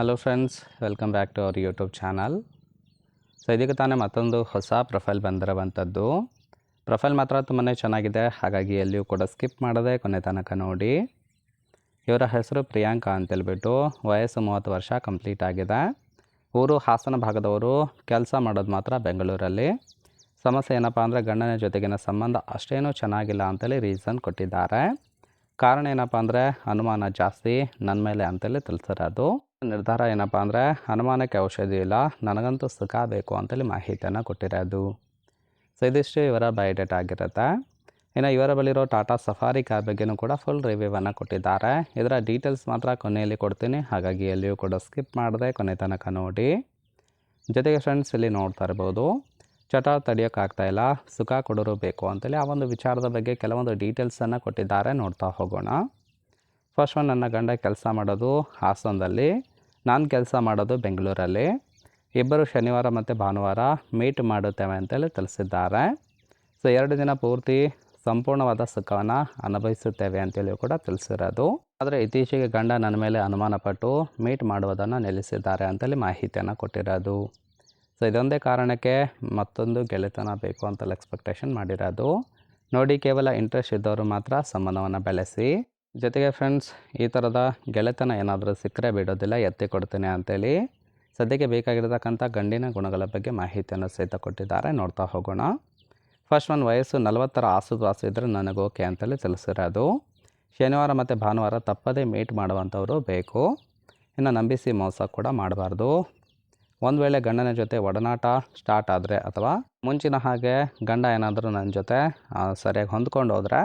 Hello friends, welcome back to our YouTube channel. So ಇದಕ್ಕೆ ತಾನೇ ಮತ್ತೊಂದು ಹೊಸ ಪ್ರೊಫೈಲ್ ಬಂದಿರುವಂಥದ್ದು. ಪ್ರೊಫೈಲ್ ಮಾತ್ರ ತುಂಬಾ ಚೆನ್ನಾಗಿದೆ, ಹಾಗಾಗಿ ಎಲ್ಲಿಯೂ ಕೂಡ ಸ್ಕಿಪ್ ಮಾಡದೆ ಕೊನೆ ತನಕ ನೋಡಿ. ಇವರ ಹೆಸರು ಪ್ರಿಯಾಂಕಾ ಅಂತೇಳ್ಬಿಟ್ಟು, ವಯಸ್ಸು 30 ವರ್ಷ ಕಂಪ್ಲೀಟ್ ಆಗಿದೆ. ಊರು ಹಾಸನ ಭಾಗದವರು, ಕೆಲಸ ಮಾಡೋದು ಮಾತ್ರ ಬೆಂಗಳೂರಲ್ಲಿ. ಸಮಸ್ಯೆ ಏನಪ್ಪ ಅಂದರೆ ಗಂಡನ ಜೊತೆಗಿನ ಸಂಬಂಧ ಅಷ್ಟೇನೂ ಚೆನ್ನಾಗಿಲ್ಲ ಅಂತೇಳಿ ರೀಸನ್ ಕೊಟ್ಟಿದ್ದಾರೆ. ಕಾರಣ ಏನಪ್ಪ ಅಂದರೆ ಅನುಮಾನ ಜಾಸ್ತಿ ನನ್ನ ಮೇಲೆ ಅಂತೇಳಿ ತಿಳಿಸಿರೋದು. ನಿರ್ಧಾರ ಏನಪ್ಪ ಅಂದರೆ ಅನುಮಾನಕ್ಕೆ ಔಷಧಿ ಇಲ್ಲ, ನನಗಂತೂ ಸುಖ ಬೇಕು ಅಂತೇಳಿ ಮಾಹಿತಿಯನ್ನು ಕೊಟ್ಟಿರೋದು. ಸೊ ಇದಿಷ್ಟು ಇವರ ಬಯೋಡೇಟಾ ಆಗಿರುತ್ತೆ. ಇನ್ನು ಇವರ ಬಳಿರೋ ಟಾಟಾ ಸಫಾರಿ ಕಾರ್ ಬಗ್ಗೆಯೂ ಕೂಡ ಫುಲ್ ರಿವ್ಯೂವನ್ನು ಕೊಟ್ಟಿದ್ದಾರೆ. ಇದರ ಡೀಟೇಲ್ಸ್ ಮಾತ್ರ ಕೊನೆಯಲ್ಲಿ ಕೊಡ್ತೀನಿ, ಹಾಗಾಗಿ ಎಲ್ಲಿಯೂ ಕೂಡ ಸ್ಕಿಪ್ ಮಾಡದೆ ಕೊನೆ ತನಕ ನೋಡಿ. ಜೊತೆಗೆ ಫ್ರೆಂಡ್ಸ್, ಇಲ್ಲಿ ನೋಡ್ತಾ ಇರ್ಬೋದು, ಚಟ ತಡೆಯೋಕ್ಕಾಗ್ತಾಯಿಲ್ಲ, ಸುಖ ಕೊಡೋರು ಬೇಕು ಅಂತೇಳಿ ಆ ಒಂದು ವಿಚಾರದ ಬಗ್ಗೆ ಕೆಲವೊಂದು ಡೀಟೇಲ್ಸನ್ನು ಕೊಟ್ಟಿದ್ದಾರೆ. ನೋಡ್ತಾ ಹೋಗೋಣ. ಫಸ್ಟ್ ಒನ್, ನನ್ನ ಗಂಡ ಕೆಲಸ ಮಾಡೋದು ಹಾಸನದಲ್ಲಿ, ನಾನು ಕೆಲಸ ಮಾಡೋದು ಬೆಂಗಳೂರಲ್ಲಿ. ಇಬ್ಬರು ಶನಿವಾರ ಮತ್ತು ಭಾನುವಾರ ಮೀಟ್ ಮಾಡುತ್ತೇವೆ ಅಂತೇಳಿ ತಿಳಿಸಿದ್ದಾರೆ. ಸೊ 2 ದಿನ ಪೂರ್ತಿ ಸಂಪೂರ್ಣವಾದ ಸುಖವನ್ನು ಅನುಭವಿಸುತ್ತೇವೆ ಅಂತೇಳಿ ಕೂಡ ತಿಳಿಸಿರೋದು. ಆದರೆ ಇತ್ತೀಚೆಗೆ ಗಂಡ ನನ್ನ ಮೇಲೆ ಅನುಮಾನಪಟ್ಟು ಮೀಟ್ ಮಾಡುವುದನ್ನು ನಿಲ್ಲಿಸಿದ್ದಾರೆ ಅಂತೇಳಿ ಮಾಹಿತಿಯನ್ನು ಕೊಟ್ಟಿರೋದು. ಸೊ ಇದೊಂದೇ ಕಾರಣಕ್ಕೆ ಮತ್ತೊಂದು ಗೆಳೆತನ ಬೇಕು ಅಂತೇಳಿ ಎಕ್ಸ್ಪೆಕ್ಟೇಷನ್ ಮಾಡಿರೋದು. ನೋಡಿ, ಕೇವಲ ಇಂಟ್ರೆಸ್ಟ್ ಇದ್ದವರು ಮಾತ್ರ ಸಂಬಂಧವನ್ನು ಬೆಳೆಸಿ. ಜೊತೆಗೆ ಫ್ರೆಂಡ್ಸ್, ಈ ಥರದ ಗೆಳೆತನ ಏನಾದರೂ ಸಿಕ್ಕರೆ ಬಿಡೋದಿಲ್ಲ, ಎತ್ತಿ ಕೊಡ್ತೀನಿ ಅಂತೇಳಿ ಸದ್ಯಕ್ಕೆ ಬೇಕಾಗಿರತಕ್ಕಂಥ ಗಂಡಿನ ಗುಣಗಳ ಬಗ್ಗೆ ಮಾಹಿತಿಯನ್ನು ಸಹಿತ ಕೊಟ್ಟಿದ್ದಾರೆ. ನೋಡ್ತಾ ಹೋಗೋಣ. ಫಸ್ಟ್ ಒನ್, ವಯಸ್ಸು 40ರ ಆಸುಪಾಸು ಇದ್ದರೆ ನನಗೆ ಓಕೆ ಅಂತೇಳಿ ತಿಳಿಸಿರೋದು. ಶನಿವಾರ ಮತ್ತು ಭಾನುವಾರ ತಪ್ಪದೇ ಮೀಟ್ ಮಾಡುವಂಥವರು ಬೇಕು. ಇನ್ನು ನಂಬಿಸಿ ಮೋಸ ಕೂಡ ಮಾಡಬಾರ್ದು. ಒಂದು ವೇಳೆ ಗಂಡನ ಜೊತೆ ಒಡನಾಟ ಸ್ಟಾರ್ಟ್ ಆದರೆ ಅಥವಾ ಮುಂಚಿನ ಹಾಗೆ ಗಂಡ ಏನಾದರೂ ನನ್ನ ಜೊತೆ ಸರಿಯಾಗಿ ಹೊಂದ್ಕೊಂಡು ಹೋದರೆ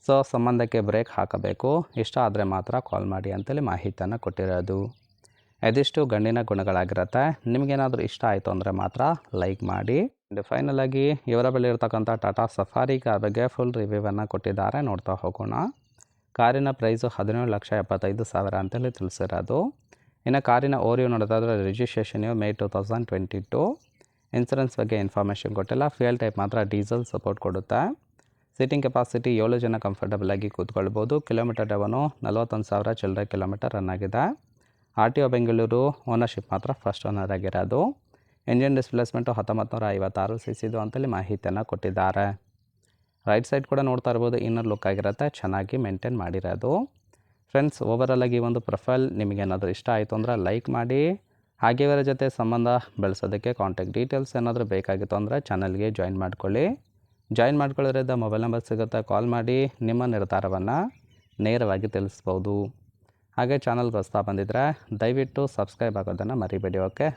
ಸೊ ಸಂಬಂಧಕ್ಕೆ ಬ್ರೇಕ್ ಹಾಕಬೇಕು. ಇಷ್ಟ ಆದರೆ ಮಾತ್ರ ಕಾಲ್ ಮಾಡಿ ಅಂತೇಳಿ ಮಾಹಿತಿಯನ್ನು ಕೊಟ್ಟಿರೋದು. ಇದಿಷ್ಟು ಗಂಡಿನ ಗುಣಗಳಾಗಿರುತ್ತೆ. ನಿಮಗೇನಾದರೂ ಇಷ್ಟ ಆಯಿತು ಅಂದರೆ ಮಾತ್ರ ಲೈಕ್ ಮಾಡಿ. ಫೈನಲ್ ಆಗಿ ಇವರ ಬಳಿ ಇರತಕ್ಕಂಥ ಟಾಟಾ ಸಫಾರಿ ಕಾರ್ ಬಗ್ಗೆ ಫುಲ್ ರಿವ್ಯೂವನ್ನು ಕೊಟ್ಟಿದ್ದಾರೆ. ನೋಡ್ತಾ ಹೋಗೋಣ. ಕಾರಿನ ಪ್ರೈಸು 17,75,000 ಅಂತೇಳಿ ತಿಳಿಸಿರೋದು. ಇನ್ನು ಕಾರಿನ ಓರಿಯೋ ನೋಡೋದಾದರೆ ರಿಜಿಸ್ಟ್ರೇಷನ್ ಮೇ 2022. ಇನ್ಸೂರೆನ್ಸ್ ಬಗ್ಗೆ ಇನ್ಫಾರ್ಮೇಷನ್ ಕೊಟ್ಟಿಲ್ಲ. ಫ್ಯೂಯಲ್ ಟೈಪ್ ಮಾತ್ರ ಡೀಸೆಲ್ ಸಪೋರ್ಟ್ ಕೊಡುತ್ತೆ. ಸೀಟಿಂಗ್ ಕೆಪಾಸಿಟಿ 7 ಜನ ಕಂಫರ್ಟಬಲಾಗಿ ಕೂತ್ಕೊಳ್ಬೋದು. ಕಿಲೋಮೀಟರ್ ಡವನು 41,000 ಚಿಲ್ಲರೆ ಕಿಲೋಮೀಟರ್ ರನ್ ಆಗಿದೆ. RTO ಬೆಂಗಳೂರು. ಓನರ್ಶಿಪ್ ಮಾತ್ರ ಫಸ್ಟ್ ಓನರ್ ಆಗಿರೋದು. ಇಂಜಿನ್ ಡಿಸ್ಪ್ಲೇಸ್ಮೆಂಟು 1956 cc ಅಂತೇಳಿ ಮಾಹಿತಿಯನ್ನು ಕೊಟ್ಟಿದ್ದಾರೆ. ರೈಟ್ ಸೈಡ್ ಕೂಡ ನೋಡ್ತಾ ಇರ್ಬೋದು, ಇನ್ನರ್ ಲುಕ್ ಆಗಿರುತ್ತೆ, ಚೆನ್ನಾಗಿ ಮೇಂಟೈನ್ ಮಾಡಿರೋದು. ಫ್ರೆಂಡ್ಸ್, ಓವರಾಲಾಗಿ ಈ ಒಂದು ಪ್ರೊಫೈಲ್ ನಿಮಗೇನಾದರೂ ಇಷ್ಟ ಆಯಿತು ಅಂದರೆ ಲೈಕ್ ಮಾಡಿ. ಹಾಗೆ ಇವರ ಜೊತೆ ಸಂಬಂಧ ಬೆಳೆಸೋದಕ್ಕೆ ಕಾಂಟ್ಯಾಕ್ಟ್ ಡೀಟೇಲ್ಸ್ ಏನಾದರೂ ಬೇಕಾಗಿತ್ತು ಅಂದರೆ ಚಾನಲ್ಗೆ ಜಾಯಿನ್ ಮಾಡ್ಕೊಳ್ಳಿ. ಜಾಯಿನ್ ಮಾಡ್ಕೊಳ್ಳೋದ್ರಿಂದ ಮೊಬೈಲ್ ನಂಬರ್ ಸಿಗುತ್ತೆ, ಕಾಲ್ ಮಾಡಿ ನಿಮ್ಮ ನಿರ್ಧಾರವನ್ನು ನೇರವಾಗಿ ತಿಳಿಸ್ಬೋದು. ಹಾಗೆ ಚಾನಲ್ಗೆ ಹೊಸ್ತಾ ಬಂದಿದ್ದರೆ ದಯವಿಟ್ಟು ಸಬ್ಸ್ಕ್ರೈಬ್ ಆಗೋದನ್ನು ಮರಿಬೇಡಿ. ಓಕೆ.